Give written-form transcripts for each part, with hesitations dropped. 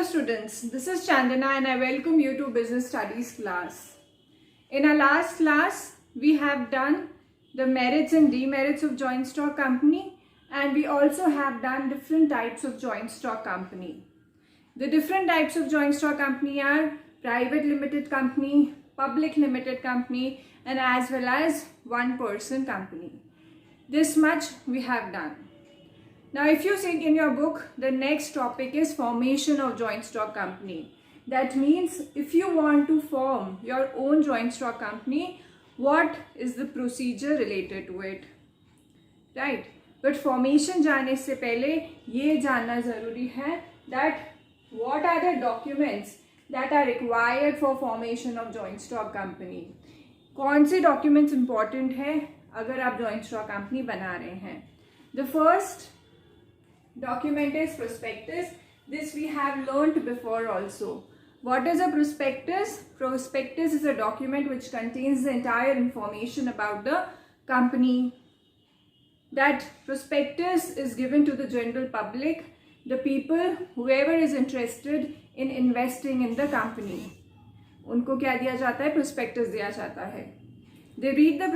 Hello students, this is Chandana and I welcome you to Business Studies class. In our last class, we have done the merits and demerits of joint stock company, and we also have done different types of joint stock company. The different types of joint stock company are private limited company, public limited company, and as well as one person company. This much we have done. Now, if you see in your book, the next topic is formation of joint stock company. That means if you want to form your own joint stock company, what is the procedure related to it, right? But formation जाने से पहले ये जानना ज़रूरी है that what are the documents that are required for formation of joint stock company. कौन से documents important है अगर आप joint stock company बना रहे हैं. The first document is prospectus. This we have learnt before also. What is a prospectus? Prospectus is a document which contains the entire information about the company. That prospectus is given to the general public, the people, whoever is interested in investing in the company. उनको क्या दिया जाता है? Prospectus दिया जाता है. They read the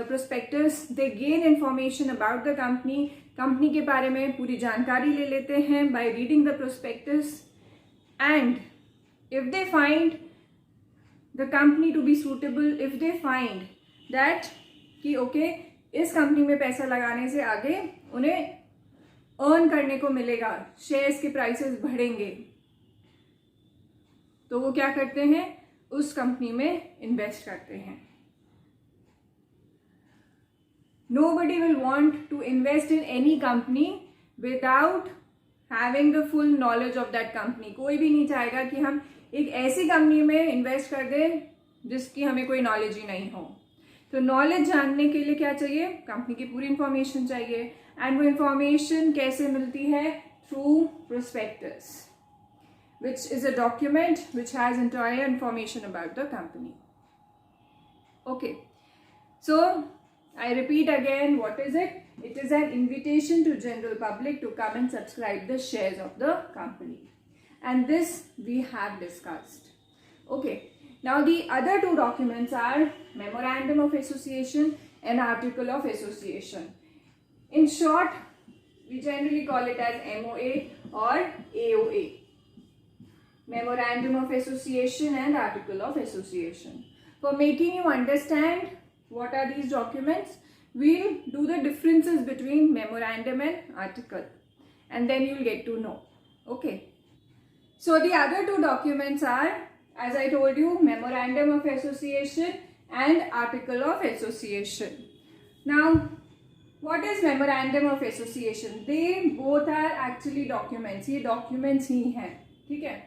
prospectus, they gain information about the company. Company के बारे में पूरी जानकारी ले लेते हैं by reading the prospectus, and if they find the company to be suitable, if they find that कि okay, इस कंपनी में पैसा लगाने से आगे उन्हें अर्न करने को मिलेगा, शेयर्स के प्राइसेस बढ़ेंगे, तो वो क्या करते हैं? उस कंपनी में इन्वेस्ट करते हैं. Nobody will want to invest in any company without having the full knowledge of that company. कोई भी नहीं चाहेगा कि हम एक ऐसी कंपनी में इन्वेस्ट कर दें जिसकी हमें कोई नॉलेज ही नहीं हो. तो नॉलेज जानने के लिए क्या चाहिए? कंपनी की पूरी इंफॉर्मेशन चाहिए. एंड वो इंफॉर्मेशन कैसे मिलती है? Through prospectus, which is a document which has entire information about the company. Okay, so I repeat again, what is it? It is an invitation to general public to come and subscribe the shares of the company. And this we have discussed. Okay. Now the other two documents are Memorandum of Association and Article of Association. In short, we generally call it as MOA or AOA. Memorandum of Association and Article of Association. For making you understand what are these documents, we'll do the differences between memorandum and article, and then you'll get to know. Okay. So the other two documents are, as I told you, Memorandum of Association and Article of Association. Now, what is Memorandum of Association? They both are actually documents. ये documents ही हैं, ठीक है?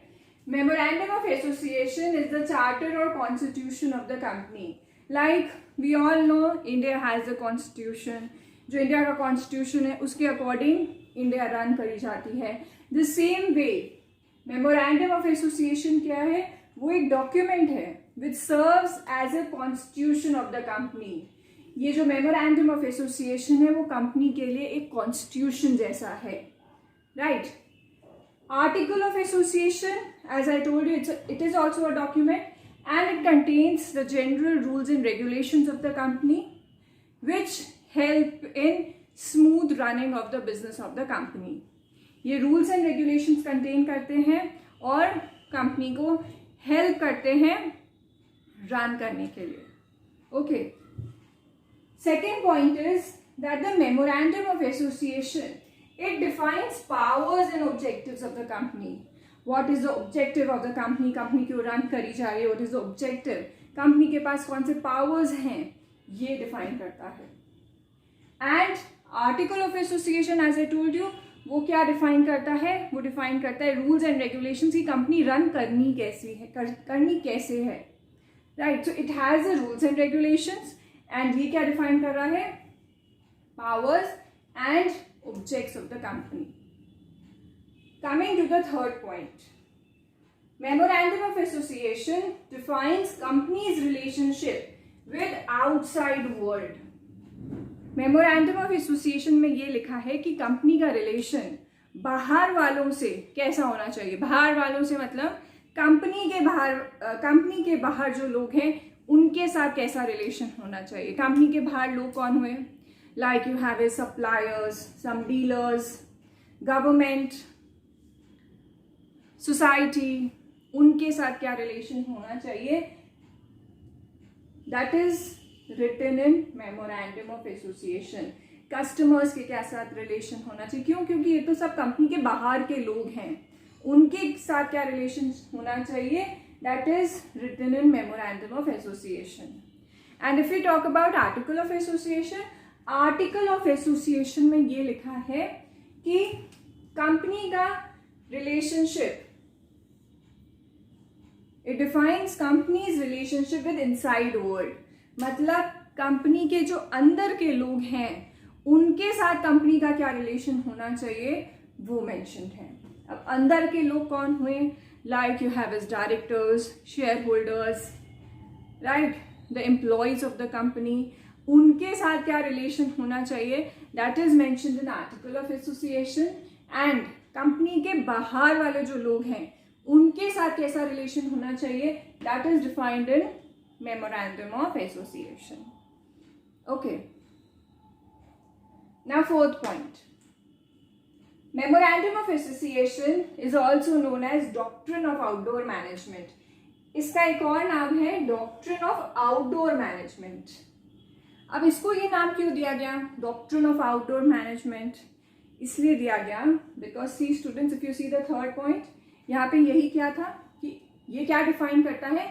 Memorandum of Association is the charter or constitution of the company. Like we all know, India has a constitution. जो India का constitution है उसके according India run करी जाती है. The same way memorandum of association क्या है? वो एक डॉक्यूमेंट है which serves as a constitution of the company. ये जो मेमोरेंडम ऑफ एसोसिएशन है वो कंपनी के लिए एक कॉन्स्टिट्यूशन जैसा है, right? Article of association, as I told you, it is also a document and it contains the general rules and regulations of the company which help in smooth running of the business of the company. ये rules and regulations contain करते हैं और company को help करते हैं run करने के लिए. Okay. Second point is that the memorandum of association, it defines powers and objectives of the company. What is the objective of the company? Company क्यों रन करी जा रही है? What is the objective? Company के पास कौन से powers हैं, ये डिफाइन करता है. And article of association, as I told you, वो क्या डिफाइन करता है? वो डिफाइन करता है रूल्स एंड रेगुलेशंस की कंपनी रन करनी कैसी है, करनी कैसे है, राइट? So it has the rules and regulations, and ये क्या डिफाइन कर रहा है? Powers and objects of the company. Coming to the third point, Memorandum of Association defines company's relationship with outside world. Memorandum of Association में ये लिखा है कि कंपनी का रिलेशन बाहर वालों से कैसा होना चाहिए। बाहर वालों से मतलब कंपनी के बाहर जो लोग हैं उनके साथ कैसा रिलेशन होना चाहिए। कंपनी के बाहर लोग कौन हुए, like you have a suppliers, some dealers, government, society, उनके साथ क्या रिलेशन होना चाहिए, that is written in memorandum of association. Customers के क्या साथ रिलेशन होना चाहिए, क्यों, क्योंकि ये तो सब कंपनी के बाहर के लोग हैं, उनके साथ क्या रिलेशन होना चाहिए, that is written in memorandum of association. And if you talk about article of association, article of association में ये लिखा है कि कंपनी का relationship, it defines company's relationship with inside world, मतलब कंपनी के जो अंदर के लोग हैं उनके साथ कंपनी का क्या रिलेशन होना चाहिए वो मेंशन्ड है। अब अंदर के लोग कौन हुए, like you have as directors, shareholders, right, the employees of the company, उनके साथ क्या रिलेशन होना चाहिए, that is mentioned in article of association. And company के बाहर वाले जो लोग हैं उनके साथ कैसा रिलेशन होना चाहिए, that is defined in memorandum of association. Okay, now fourth point, memorandum of association is also known as doctrine of outdoor management। इसका एक और नाम है doctrine of outdoor management। अब इसको ये नाम क्यों दिया गया doctrine of outdoor management, इसलिए दिया गया because see students, if you see the third point, यहाँ पे यही क्या था कि ये क्या डिफाइन करता है,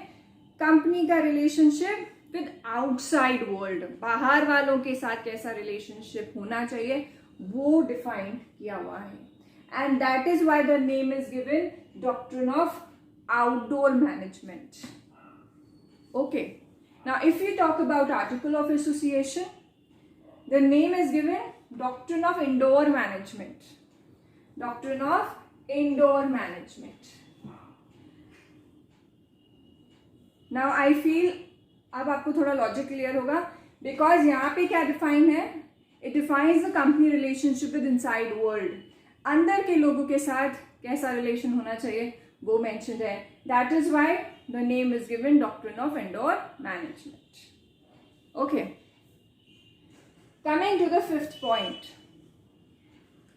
कंपनी का रिलेशनशिप विद आउटसाइड वर्ल्ड, बाहर वालों के साथ कैसा रिलेशनशिप होना चाहिए वो डिफाइन किया हुआ है। And that is why the name is given doctrine of outdoor management. Okay, now if you talk about article of association, the name is given doctrine of indoor management, doctrine of indoor management. Now I feel अब आपको थोड़ा logic clear होगा, because यहाँ पे क्या define है, it defines the company relationship with inside world, अंदर के लोगों के साथ कैसा रिलेशन होना चाहिए वो मेंशन्ड है। That is why the name is given doctrine of indoor management. Okay, coming to the fifth point,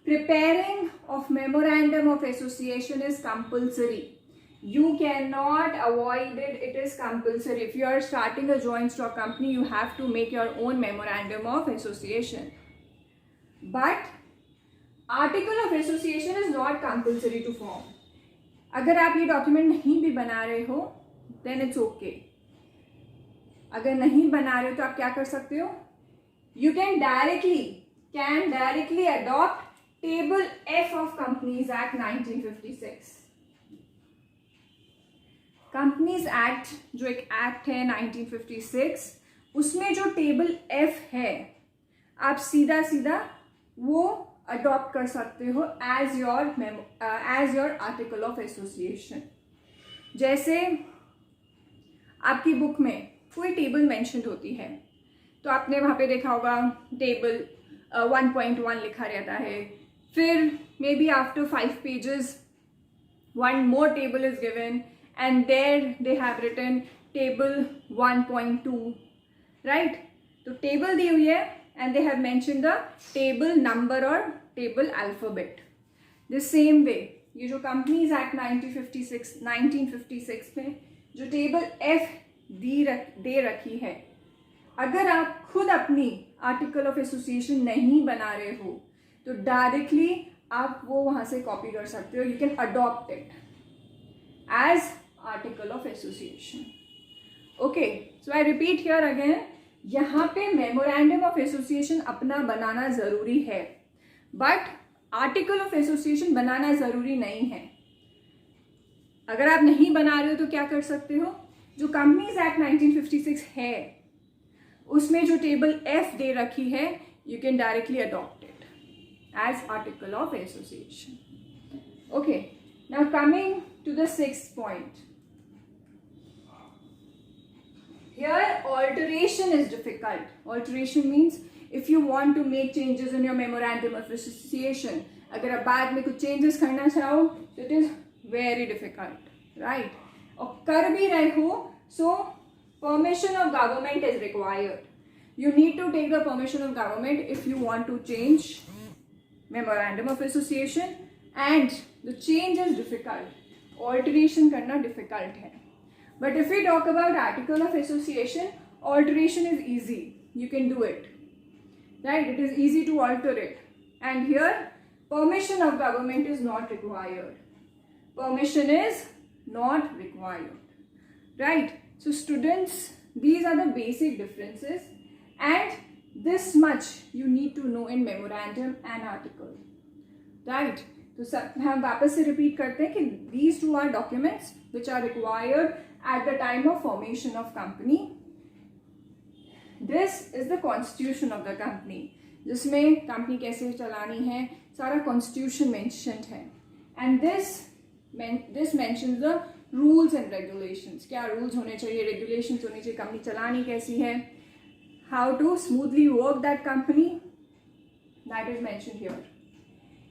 preparing of memorandum of association is compulsory. You cannot avoid it, it is compulsory. If you are starting a joint stock company, you have to make your own memorandum of association. But article of association is not compulsory to form. अगर आप ये document नहीं भी बना रहे हो then it's okay. अगर नहीं बना रहे हो तो आप क्या कर सकते हो, you can directly adopt Table F of Companies Act 1956। Companies act जो एक एक्ट है 1956, उसमें जो टेबल एफ है आप सीधा सीधा वो अडॉप्ट कर सकते हो as your article of association. जैसे आपकी बुक में कोई टेबल मेंशन्ड होती है तो आपने वहाँ पे देखा होगा टेबल 1.1 लिखा रहता है, फिर may be after 5 pages one more table is given and there they have written table 1.2, right? तो टेबल दी हुई है and they have mentioned the table number और table alphabet। The same way ये जो कंपनीज एक्ट 1956 में जो table F दे रखी है, अगर आप खुद अपनी आर्टिकल ऑफ एसोसिएशन नहीं बना रहे हो तो डायरेक्टली आप वो वहां से कॉपी कर सकते हो, you can adopt it as article of association. Okay, so I repeat here again, यहाँ पे मेमोरेंडम ऑफ एसोसिएशन अपना बनाना जरूरी है, बट आर्टिकल ऑफ एसोसिएशन बनाना जरूरी नहीं है। अगर आप नहीं बना रहे हो तो क्या कर सकते हो, जो कंपनीज एक्ट 1956 है उसमें जो टेबल एफ दे रखी है, you can directly adopt it as article of association. Okay, now coming to the 6th point. Here alteration is difficult. Alteration means if you want to make changes in your memorandum of association अगर आप बाद में कुछ changes करना चाहो तो it is very difficult, right. और कर भी रहे हो सो permission of government is required. You need to take the permission of government if you want to change memorandum of association, and the change is difficult. Alteration करना difficult है. But if we talk about article of association, alteration is easy. You can do it, right? It is easy to alter it. And here, permission of government is not required. Permission is not required, right? So students, these are the basic differences, and this much you need to know in memorandum and article, right? तो हम वापस से repeat करते हैं कि these two are documents which are required at the time of formation of company. This is the constitution of the company, जिसमें company कैसे चलानी है सारा कॉन्स्टिट्यूशन मेंशन्ड है. And this mentions the rules and regulations. क्या rules होने चाहिए, regulations होने चाहिए, कंपनी चलानी कैसी है, how to smoothly work that company, that is mentioned here.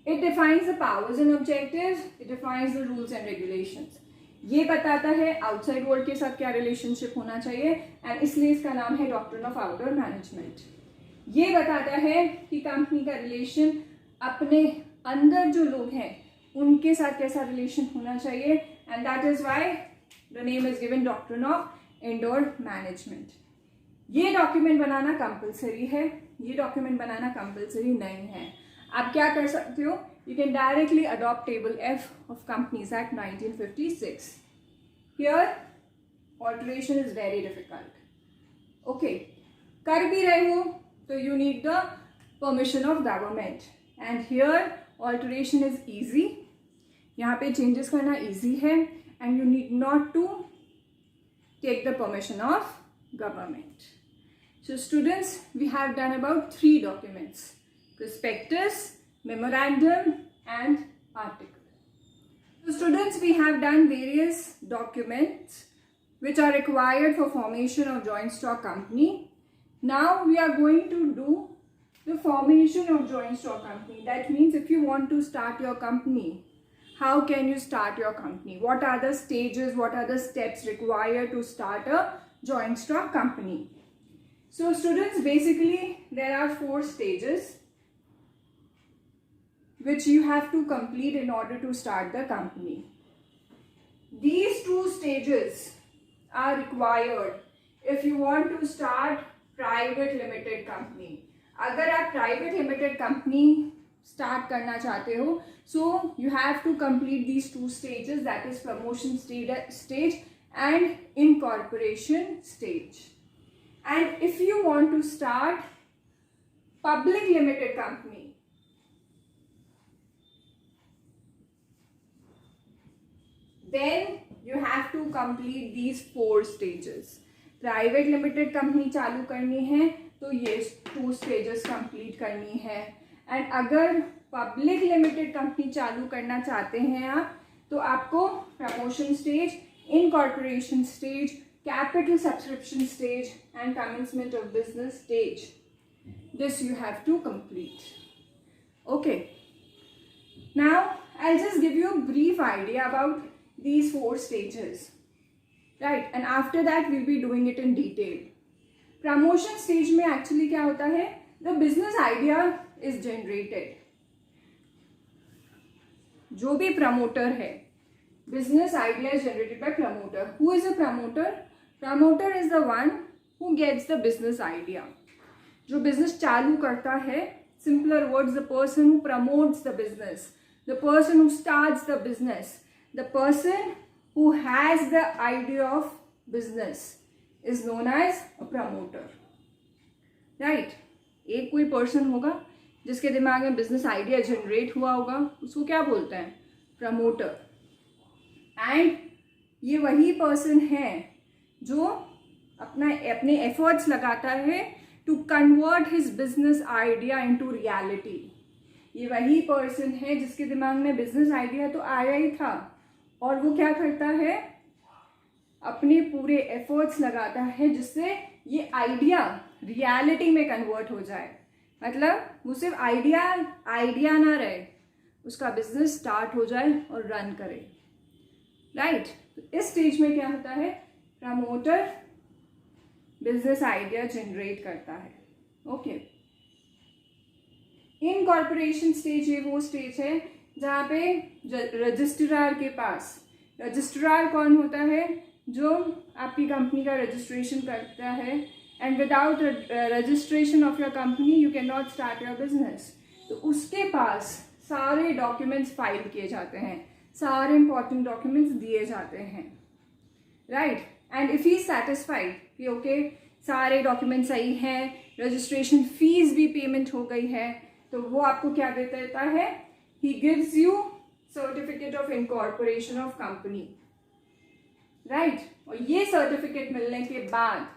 It defines the powers and objectives, it defines the rules and regulations. ये बताता है आउटसाइड वर्ल्ड के साथ क्या रिलेशनशिप होना चाहिए, एंड इसलिए इसका नाम है डॉक्ट्रिन ऑफ आउटडोर मैनेजमेंट. ये बताता है कि कंपनी का रिलेशन अपने अंदर जो लोग हैं उनके साथ कैसा रिलेशन होना चाहिए, and that is why the name is given doctrine of indoor management. ये डॉक्यूमेंट बनाना कंपलसरी है, ये डॉक्यूमेंट बनाना कंपलसरी नहीं है. आप क्या कर सकते हो, you can directly adopt table F of companies act 1956. Here alteration is very difficult. Okay, कर भी रहे हो तो you need the permission of government, and here alteration is easy. यहाँ पे changes करना easy है, and you need not to take the permission of government. So students, we have done about 3 documents: prospectus, memorandum, and article. So students, we have done various documents which are required for formation of joint stock company. Now we are going to do the formation of joint stock company. That means if you want to start your company, how can you start your company? What are the stages, what are the steps required to start a joint stock company? So students, basically there are 4 stages which you have to complete in order to start the company. These 2 stages are required if you want to start private limited company. अगर आप private limited company start करना चाहते हो, so you have to complete these 2 stages, that is promotion stage and incorporation stage. And if you want to start public limited company, then you have to complete these 4 stages. Private limited company चालू करनी है तो ये 2 stages complete करनी है. And अगर public limited company चालू करना चाहते हैं आप, तो आपको promotion stage, incorporation stage, capital subscription stage and commencement of business stage, this you have to complete. Okay, now I'll just give you a brief idea about these 4 stages. Right, and after that we'll be doing it in detail. Promotion stage में actually क्या होता है, the business idea is generated. जो भी promoter है, business idea is generated by promoter. Who is a promoter? Promoter is the one who gets the business idea. जो business चालू करता है, simpler words, the person who promotes the business, the person who starts the business, the person who has the idea of business is known as a promoter. Right? एक कोई person होगा जिसके दिमाग में business idea generate हुआ होगा, उसको क्या बोलते हैं? Promoter. And ये वही person है जो अपने efforts लगाता है to convert his business idea into reality. ये वही person है जिसके दिमाग में business idea तो आया ही था, और वो क्या करता है, अपने पूरे एफर्ट्स लगाता है जिससे ये आइडिया रियलिटी में कन्वर्ट हो जाए. मतलब वो सिर्फ आइडिया ना रहे, उसका बिजनेस स्टार्ट हो जाए और रन करे, राइट। तो इस स्टेज में क्या होता है, प्रमोटर बिजनेस आइडिया जनरेट करता है, ओके। इनकॉर्पोरेशन स्टेज ये वो स्टेज है जहाँ पे रजिस्ट्रार के पास, रजिस्ट्रार कौन होता है, जो आपकी कंपनी का रजिस्ट्रेशन करता है, and without registration of your company you can not start your business. तो उसके पास सारे डॉक्यूमेंट्स फाइल किए जाते हैं, सारे इंपॉर्टेंट डॉक्यूमेंट्स दिए जाते हैं, right. And if he satisfied कि ओके सारे डॉक्यूमेंट सही हैं, रजिस्ट्रेशन फीस भी पेमेंट हो गई है, तो वो आपको क्या दे देता है, he gives you certificate of incorporation of company, right. और ये सर्टिफिकेट मिलने के बाद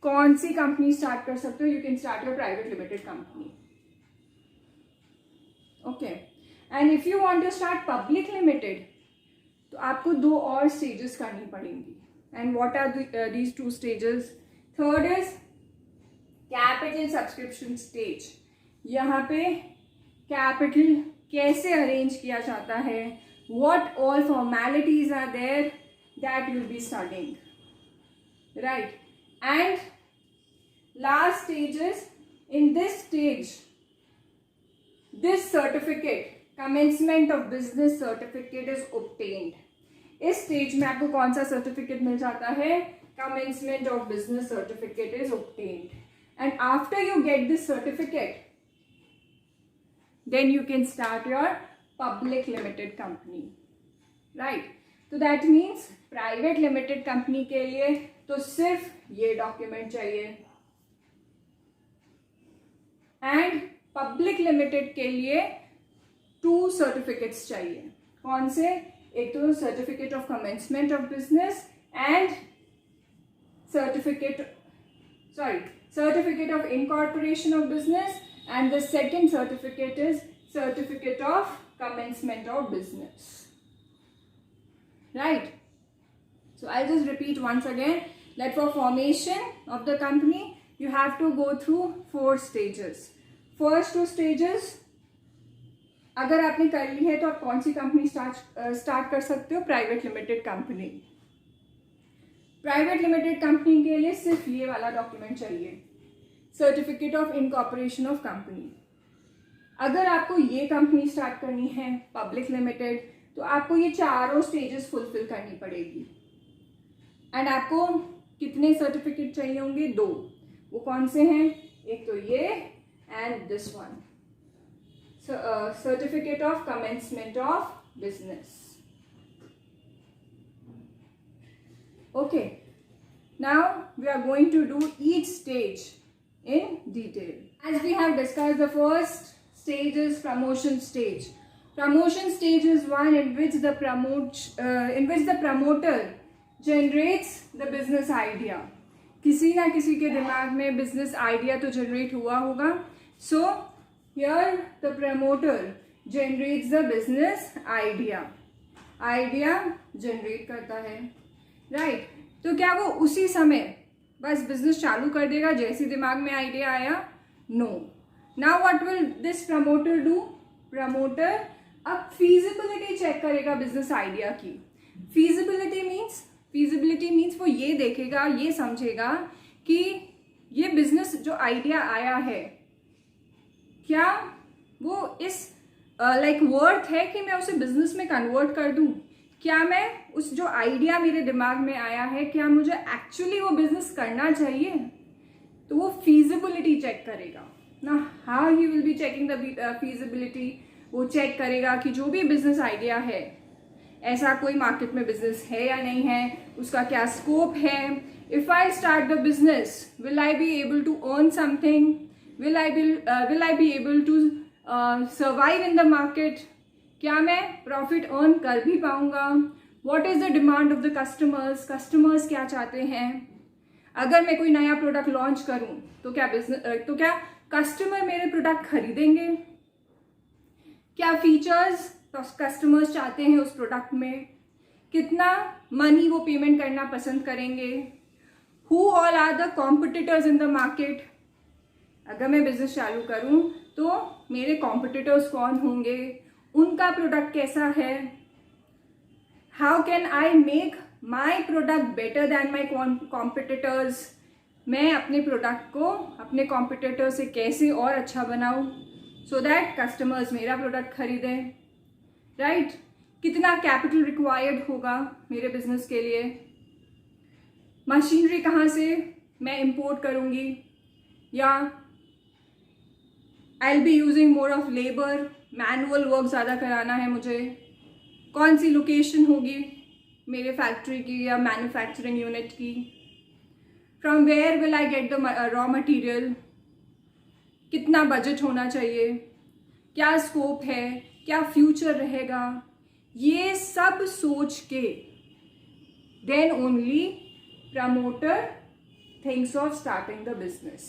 कौन सी कंपनी स्टार्ट कर सकते हो, you can start your private limited company, okay. And if you want to start public limited तो आपको 2 और स्टेजेस करनी पड़ेंगी, and what are these 2 stages. Third is capital subscription stage. यहाँ पे कैपिटल कैसे अरेंज किया जाता है, what all formalities are there, that you will be studying, right. And last stages, in this stage this certificate, commencement of business certificate is obtained. इस stage में आपको कौन सा सर्टिफिकेट मिल जाता है, commencement of business certificate is obtained. And after you get this certificate, then you can start your public limited company, right? So that means private limited company के लिए तो सिर्फ ये डॉक्यूमेंट चाहिए, एंड पब्लिक लिमिटेड के लिए 2 certificates चाहिए। कौन से, एक तो certificate of commencement of business and certificate of incorporation of business, and the second certificate is certificate of commencement of business, right. So I'll just repeat once again that for formation of the company you have to go through 4 stages. First 2 stages अगर आपने कर ली है तो आप कौन सी company start कर सकते हो, private limited company. Private limited company के लिए सिर्फ ये वाला डॉक्यूमेंट चाहिए, certificate of incorporation of company. अगर आपको ये कंपनी स्टार्ट करनी है पब्लिक लिमिटेड तो आपको ये 4 स्टेजेस फुलफिल करनी पड़ेगी, एंड आपको कितने सर्टिफिकेट चाहिए होंगे, 2। वो कौन से हैं, एक तो ये and this one, certificate of commencement of business, okay. Now we are going to do each stage in detail. As we have discussed, the first stage is promotion stage. Promotion stage is one in which the promoter generates the business idea. किसी ना किसी के दिमाग में business idea तो generate हुआ होगा. So here the promoter generates the business idea. Idea generate करता है, right? तो क्या वो उसी समय बस बिजनेस चालू कर देगा जैसे दिमाग में आइडिया आया? No. Now what will this promoter do? Promoter अब फीजिबिलिटी चेक करेगा बिजनेस आइडिया की. फीजिबिलिटी मीन्स वो ये देखेगा, ये समझेगा कि ये बिजनेस जो आइडिया आया है क्या वो इस लाइक वर्थ है कि मैं उसे बिजनेस में कन्वर्ट कर दूं. क्या मैं उस जो आइडिया मेरे दिमाग में आया है क्या मुझे एक्चुअली वो बिजनेस करना चाहिए. तो वो फीजिबिलिटी चेक करेगा ना. How he will be checking the feasibility? वो चेक करेगा कि जो भी बिजनेस आइडिया है ऐसा कोई मार्केट में बिजनेस है या नहीं है, उसका क्या स्कोप है. If I start the business will I be able to earn something, will I be able to survive in the market. क्या मैं प्रॉफिट अर्न कर भी पाऊंगा? What is the demand of the customers? Customers क्या चाहते हैं? अगर मैं कोई नया प्रोडक्ट लॉन्च करूं तो क्या कस्टमर मेरे प्रोडक्ट खरीदेंगे? क्या फीचर्स कस्टमर्स चाहते हैं उस प्रोडक्ट में? कितना मनी वो पेमेंट करना पसंद करेंगे? Who all are the competitors in the market? अगर मैं बिजनेस चालू करूं तो मेरे कॉम्पिटिटर्स कौन होंगे? उनका प्रोडक्ट कैसा है, how can I make my product better than my competitors, मैं अपने प्रोडक्ट को अपने कॉम्पिटिटर से कैसे और अच्छा बनाऊं सो दैट कस्टमर्स मेरा प्रोडक्ट खरीदें, राइट? कितना कैपिटल रिक्वायर्ड होगा मेरे बिजनेस के लिए, मशीनरी कहाँ से मैं इंपोर्ट करूँगी, या I will be using more of labour, manual work ज़्यादा कराना है मुझे, कौन सी लोकेशन होगी मेरे फैक्ट्री की या मैन्युफैक्चरिंग यूनिट की, from where will I get the raw material, कितना बजट होना चाहिए, क्या स्कोप है, क्या फ्यूचर रहेगा, ये सब सोच के then only promoter thinks of starting the business.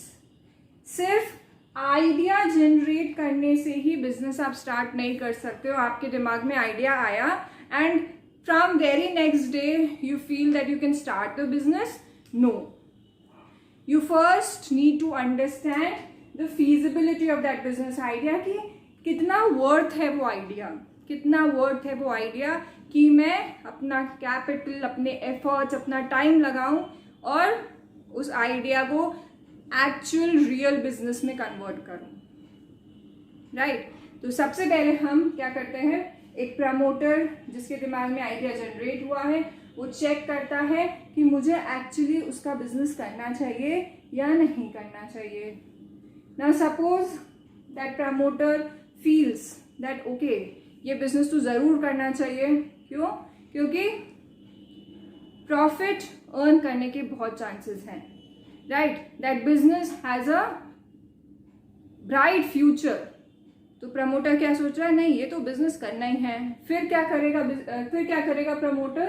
सिर्फ आइडिया जनरेट करने से ही बिजनेस आप स्टार्ट नहीं कर सकते हो। आपके दिमाग में आइडिया आया and from very next day you feel that you can start the business, no, you first need to understand the feasibility of that business idea कि कितना वर्थ है वो आइडिया, कितना वर्थ है वो आइडिया कि मैं अपना कैपिटल, अपने एफर्ट्स, अपना टाइम लगाऊं और उस आइडिया को एक्चुअल रियल बिजनेस में कन्वर्ट करूं, राइट? तो सबसे पहले हम क्या करते हैं, एक प्रमोटर जिसके दिमाग में आइडिया जनरेट हुआ है वो चेक करता है कि मुझे एक्चुअली उसका बिजनेस करना चाहिए या नहीं करना चाहिए। Now suppose that promoter feels that okay ये बिजनेस तो ज़रूर करना चाहिए, क्यों? क्योंकि प्रॉफिट अर्न करने के बहुत चांसेस हैं, right? That business has a bright future. तो प्रमोटर क्या सोच रहा है, नहीं ये तो बिजनेस करना ही है। फिर क्या करेगा promoter?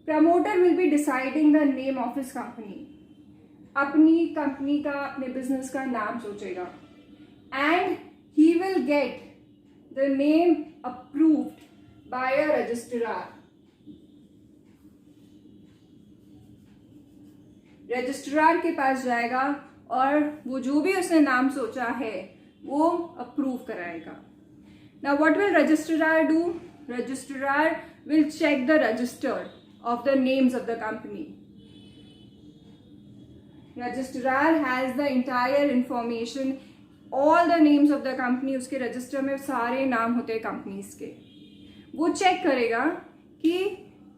Promoter will be deciding the name of his company, अपनी कंपनी का, अपने बिजनेस का नाम सोचेगा and he will get the name approved by a registrar. Registrar के पास जाएगा और वो जो भी उसने नाम सोचा है वो अप्रूव कराएगा। Now what will registrar do? Registrar will check the register of the names of the company. Registrar has the entire information, all the names of the company, उसके रजिस्टर में सारे नाम होते हैं कंपनीज के। वो चेक करेगा कि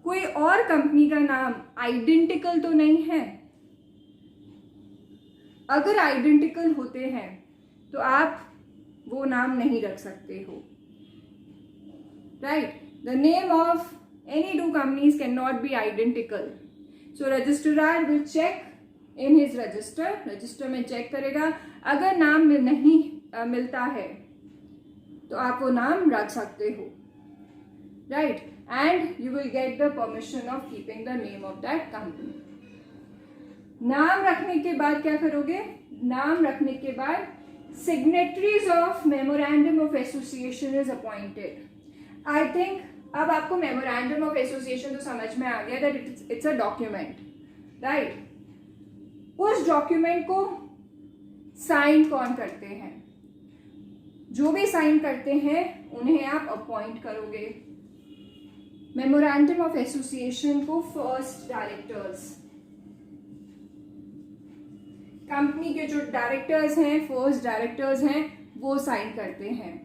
कोई और कंपनी का नाम आइडेंटिकल तो नहीं है। अगर आइडेंटिकल होते हैं तो आप वो नाम नहीं रख सकते हो, right? The name of any two companies can not be identical. So registrar will check in his register में चेक करेगा, अगर नाम नहीं मिलता है तो आप वो नाम रख सकते हो, right? And you will get the permission of keeping the name of that company. नाम रखने के बाद क्या करोगे? नाम रखने के बाद signatories of memorandum of association is appointed. I think अब आपको मेमोरेंडम ऑफ एसोसिएशन तो समझ में आ गया that it's a document, right? उस डॉक्यूमेंट को साइन कौन करते हैं? जो भी साइन करते हैं उन्हें आप अपॉइंट करोगे। मेमोरेंडम ऑफ एसोसिएशन को फर्स्ट डायरेक्टर्स, कंपनी के जो डायरेक्टर्स हैं, फर्स्ट डायरेक्टर्स हैं, वो साइन करते हैं।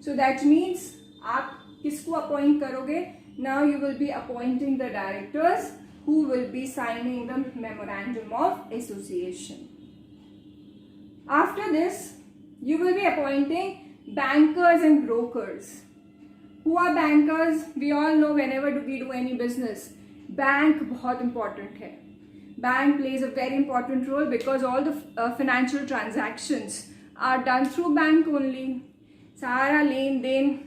सो दैट मीन्स आप किसको अपॉइंट करोगे? Now you will be appointing the directors who will be signing the memorandum of association. After this, you will be appointing bankers and brokers. Who are bankers? We all know whenever we do any business, bank बहुत important है. Bank plays a very important role because all the financial transactions are done through bank only. सारा लेन then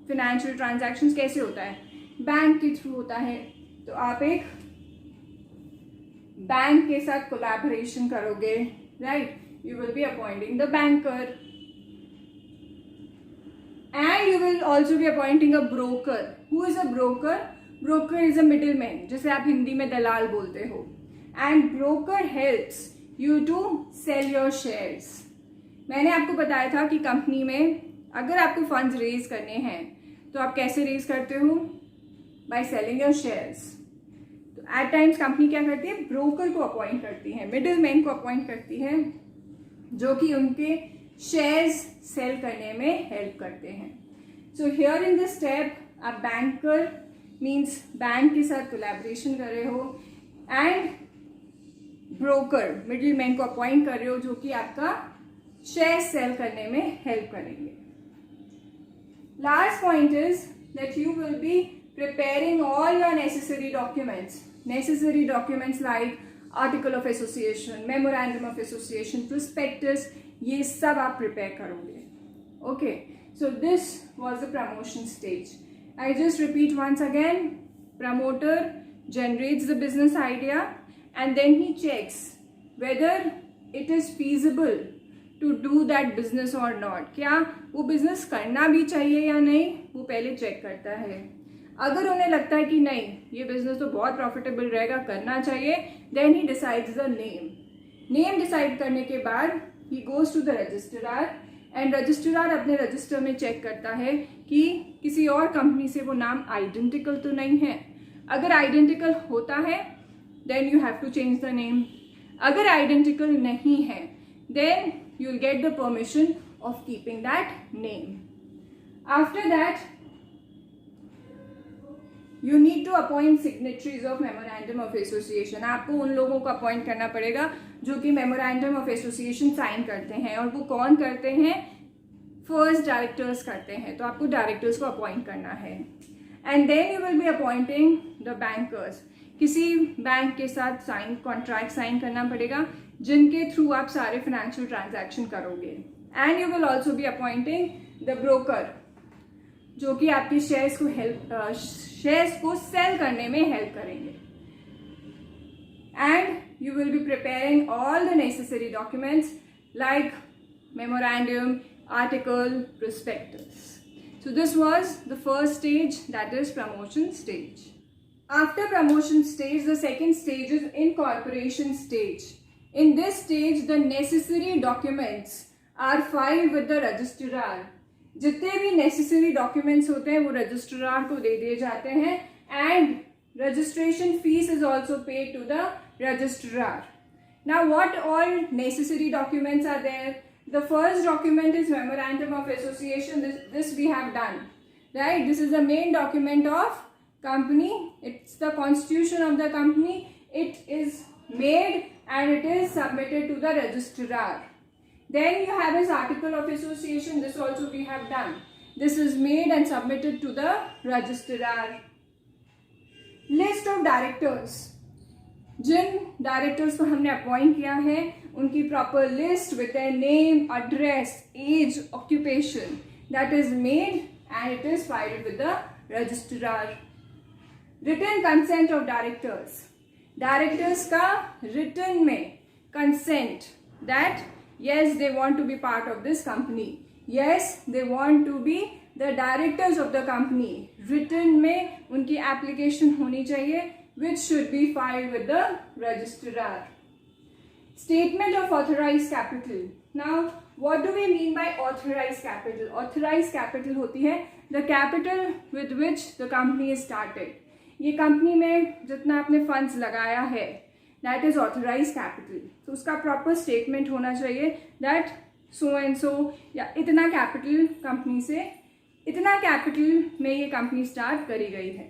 financial transactions कैसे होता है? Bank के through होता है। तो आप एक बैंक के साथ कोलैबोरेशन करोगे, right? You will be appointing the banker and you will also be appointing a broker. Who is a broker? Broker is a middle man, जिसे आप हिंदी में दलाल बोलते हो। And broker helps you to sell your shares. मैंने आपको बताया था कि कंपनी में अगर आपको फंड्स रेज करने हैं तो आप कैसे रेज करते हो? By selling your shares. तो एट टाइम्स कंपनी क्या करती है? ब्रोकर को अपॉइंट करती है, मिडिल मैन को अपॉइंट करती है, जो कि उनके शेयर्स सेल करने में हेल्प करते हैं। So here in this step आप बैंकर मीन्स बैंक के साथ कोलैबोरेशन कर रहे हो एंड ब्रोकर मिडिल मैन को अपॉइंट कर रहे हो, जो कि आपका शेयर सेल करने में हेल्प करेंगे। Last point is that you will B preparing all your necessary documents like article of association, memorandum of association, prospectus, ये सब आप prepare करोगे। Okay, so this was the promotion stage. I just repeat once again, promoter generates the business idea and then he checks whether it is feasible to do that business or not. क्या वो business करना भी चाहिए या नहीं, वो पहले check करता है। अगर उन्हें लगता है कि नहीं ये बिजनेस तो बहुत प्रॉफिटेबल रहेगा, करना चाहिए, देन ही डिसाइड्स द नेम डिसाइड करने के बाद ही goes to the registrar and registrar अपने रजिस्टर में चेक करता है कि किसी और कंपनी से वो नाम आइडेंटिकल तो नहीं है। अगर आइडेंटिकल होता है then you have to change the name, अगर आइडेंटिकल नहीं है then you will get the permission of keeping that name. After that you need to appoint signatories of memorandum of association. आपको उन लोगों को अपॉइंट करना पड़ेगा जो कि मेमोरेंडम ऑफ एसोसिएशन साइन करते हैं, और वो कौन करते हैं? फर्स्ट डायरेक्टर्स करते हैं। तो आपको डायरेक्टर्स को अपॉइंट करना है and then you will be appointing the bankers. किसी बैंक के साथ कॉन्ट्रैक्ट साइन करना पड़ेगा जिनके थ्रू आप सारे फाइनेंशियल ट्रांजैक्शन करोगे and you will also be appointing the broker, जो कि आपके शेयर्स को सेल करने में हेल्प करेंगे। And you will B preparing all the necessary documents like memorandum, article, prospectus. So this was the first stage, that is promotion stage. After promotion stage, the second stage is incorporation stage. In this stage, the necessary documents are filed with the registrar. जितने भी necessary documents होते हैं वो registrar को दे दिए जाते हैं and registration fees is also paid to the registrar. Now what all necessary documents are there? The first document is memorandum of association. This we have done, right? This is the main document of company. It's the constitution of the company. It is made and it is submitted to the registrar. Then you have his article of association. This also we have done. This is made and submitted to the registrar. List of directors. जिन directors को हमने appoint किया है उनकी proper list with their name, address, age, occupation, that is made and it is filed with the registrar. Written consent of directors. Directors का written में consent that yes they want to be part of this company, yes they want to be the directors of the company. Written में उनकी application होनी चाहिए which should be filed with the registrar. Statement of authorized capital. Now what do we mean by authorized capital? Authorized capital होती है the capital with which the company is started. ये company में जितना आपने funds लगाया है that is authorise capital. तो उसका प्रॉपर स्टेटमेंट होना चाहिए दैट सो एंड सो या इतना कैपिटल कंपनी से, इतना कैपिटल में ये कंपनी स्टार्ट करी गई है।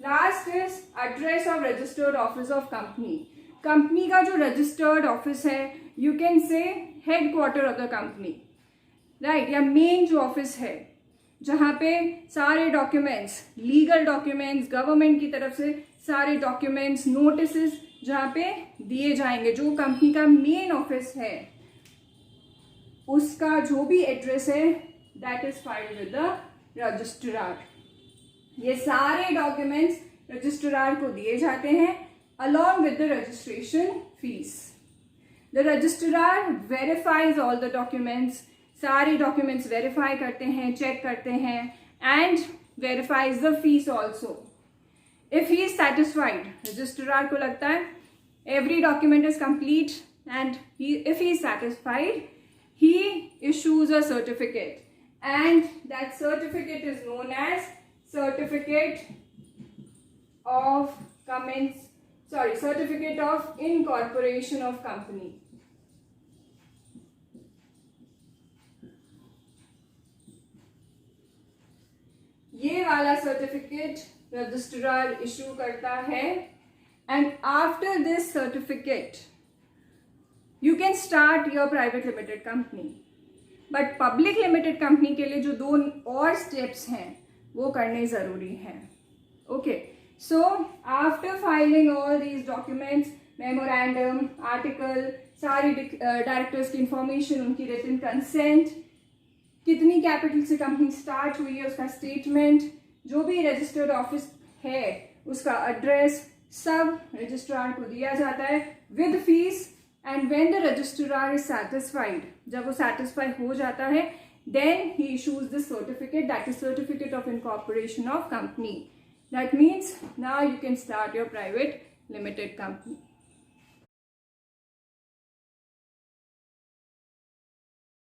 Last is address of registered office of company. Company का जो रजिस्टर्ड ऑफिस है you can say headquarter of the company, right, या मेन जो ऑफिस है जहाँ पे सारे डॉक्यूमेंट्स, लीगल डॉक्यूमेंट्स, गवर्नमेंट की तरफ से सारे डॉक्यूमेंट्स, नोटिसेस जहाँ पे दिए जाएंगे, जो कंपनी का मेन ऑफिस है उसका जो भी एड्रेस है that is filed with the registrar. ये सारे डॉक्यूमेंट्स रजिस्ट्रार को दिए जाते हैं along with the registration fees. The registrar verifies all the documents, सारे डॉक्यूमेंट्स वेरीफाई करते हैं, चेक करते हैं and verifies the fees also. If he is satisfied, registrar को लगता है every document is complete and if he is satisfied he issues a certificate and that certificate is known as Certificate of Incorporation of Company. ये वाला certificate registrar issue करता है, and after this certificate you can start your private limited company. But public limited company के लिए जो 2 और steps हैं वो करने ज़रूरी हैं. Okay, so after filing all these documents, memorandum, article, सारी डायरेक्टर्स की इंफॉर्मेशन, उनकी रिटन कंसेंट, कितनी कैपिटल से कंपनी स्टार्ट हुई है, उसका स्टेटमेंट, जो भी रजिस्टर्ड ऑफिस है उसका एड्रेस, सब रजिस्ट्रार को दिया जाता है with fees. And when the registrar is satisfied, जब वो सेटिस्फाई हो जाता है, then he issues this certificate, that is Certificate of Incorporation of Company. That means now you can start your private limited company.